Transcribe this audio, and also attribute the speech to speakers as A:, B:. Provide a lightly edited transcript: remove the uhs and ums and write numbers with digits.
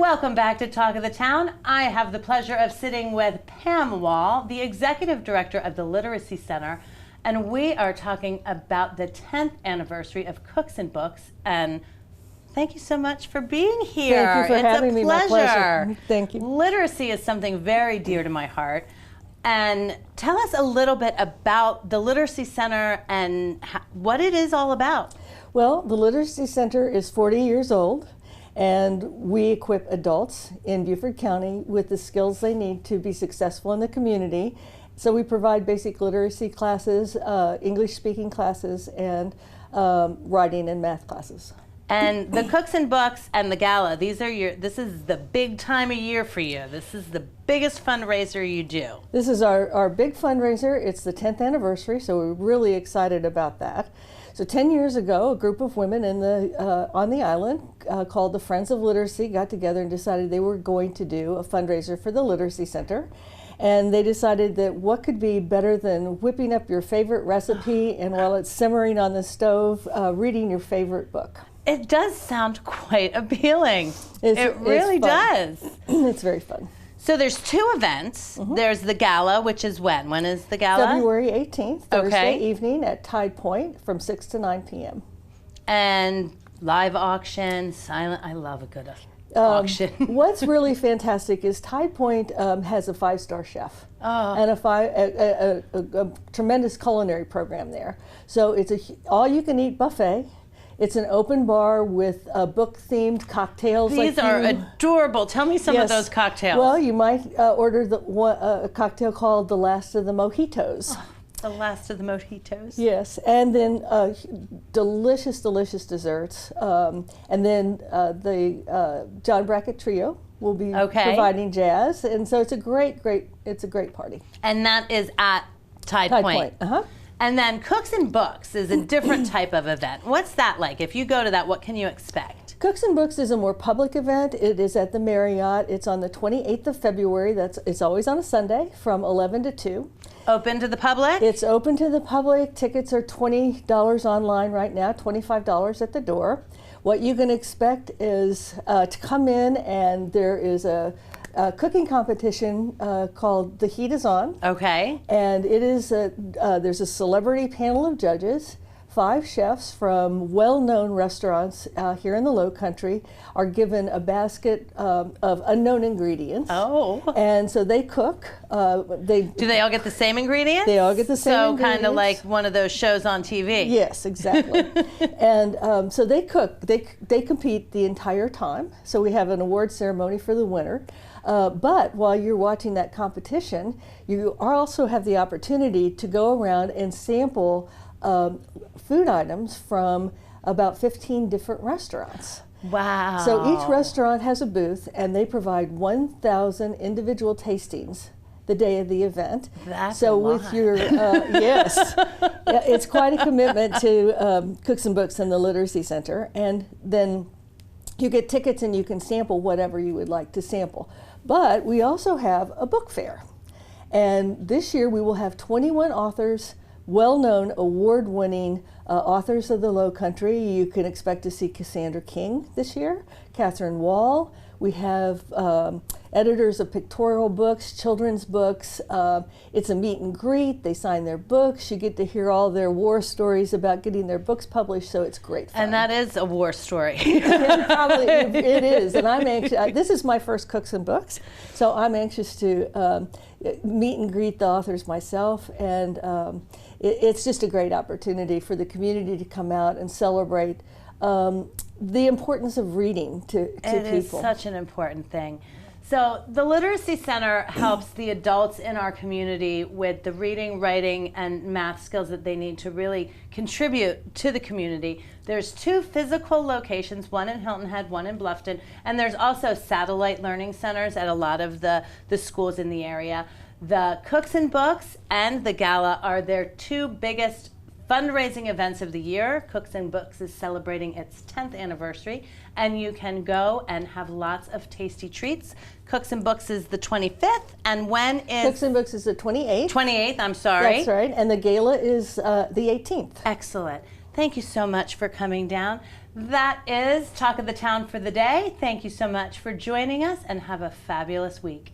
A: Welcome back to Talk of the Town. I have the pleasure of sitting with Pam Wall, the Executive Director of the Literacy Center, and we are talking about the 10th anniversary of Cooks and Books. And thank you so much for being here.
B: Thank you for having me.
A: It's a pleasure.
B: Thank you.
A: Literacy is something very dear to my heart. And tell us a little bit about the Literacy Center and what it is all about.
B: Well, the Literacy Center is 40 years old, and we equip adults in Beaufort County with the skills they need to be successful in the community. So we provide basic literacy classes, English speaking classes, and writing and math classes.
A: And the Cooks and Books and the Gala, this is the big time of year for you. This is the biggest fundraiser you do.
B: This is our big fundraiser. It's the 10th anniversary, so we're really excited about that. So 10 years ago, a group of women on the island called the Friends of Literacy got together and decided they were going to do a fundraiser for the Literacy Center. And they decided that what could be better than whipping up your favorite recipe and while it's simmering on the stove, reading your favorite book.
A: It does sound quite appealing. It really does.
B: It's very fun.
A: So there's two events. There's the Gala, which is when? When is the Gala?
B: February 18th, Thursday evening at Tide Point from 6 to 9 p.m.
A: And live auction, silent. I love a good auction.
B: What's really fantastic is Tide Point has a 5-star chef and a tremendous culinary program there. So it's all-you-can-eat buffet. It's an open bar with book-themed cocktails.
A: These are adorable. Tell me some of those cocktails.
B: Well, you might order a cocktail called the Last of the Mojitos.
A: Oh, the Last of the Mojitos.
B: Yes, and then delicious, delicious desserts. And then the John Brackett Trio will be providing jazz. And so it's a great party.
A: And that is at Tide Point. And then Cooks and Books is a different type of event. What's that like? If you go to that, what can you expect?
B: Cooks and Books is a more public event. It is at the Marriott. It's on the 28th of February. It's always on a Sunday from 11 to 2.
A: Open to the public?
B: It's open to the public. Tickets are $20 online right now, $25 at the door. What you can expect is to come in, and there is a cooking competition called The Heat is On.
A: Okay.
B: And it is there's a celebrity panel of judges. 5 chefs from well-known restaurants here in the Low Country are given a basket of unknown ingredients.
A: Oh.
B: And so they cook.
A: Do they all get the same ingredients?
B: They all get the same ingredients.
A: So kind of like one of those shows on TV.
B: Yes, exactly. And so they cook. They compete the entire time. So we have an award ceremony for the winner. But while you're watching that competition, you also have the opportunity to go around and sample food items from about 15 different restaurants.
A: Wow.
B: So each restaurant has a booth, and they provide 1,000 individual tastings the day of the event.
A: That's
B: so
A: a
B: with
A: lot.
B: your yes, it's quite a commitment to Cooks and Books and the Literacy Center. And then you get tickets and you can sample whatever you would like to sample. But we also have a book fair. And this year we will have 21 authors, well-known, award-winning authors of the Low Country. You can expect to see Cassandra King this year, Catherine Wall. We have editors of pictorial books, children's books. It's a meet and greet. They sign their books. You get to hear all their war stories about getting their books published, so it's great fun.
A: And that is a war story.
B: Probably it is. And I'm anxious. This is my first Cooks and Books, so I'm anxious to meet and greet the authors myself. And it's just a great opportunity for the community to come out and celebrate the importance of reading to people.
A: It is such an important thing. So the Literacy Center helps the adults in our community with the reading, writing, and math skills that they need to really contribute to the community. There's 2 physical locations, one in Hilton Head, one in Bluffton, and there's also satellite learning centers at a lot of the schools in the area. The Cooks and Books and the Gala are their 2 biggest fundraising events of the year. Cooks and Books is celebrating its 10th anniversary, and you can go and have lots of tasty treats. Cooks and Books is the 25th, and when is...
B: Cooks and Books is the 28th.
A: 28th, I'm sorry.
B: That's right, and the Gala is the 18th.
A: Excellent. Thank you so much for coming down. That is Talk of the Town for the day. Thank you so much for joining us, and have a fabulous week.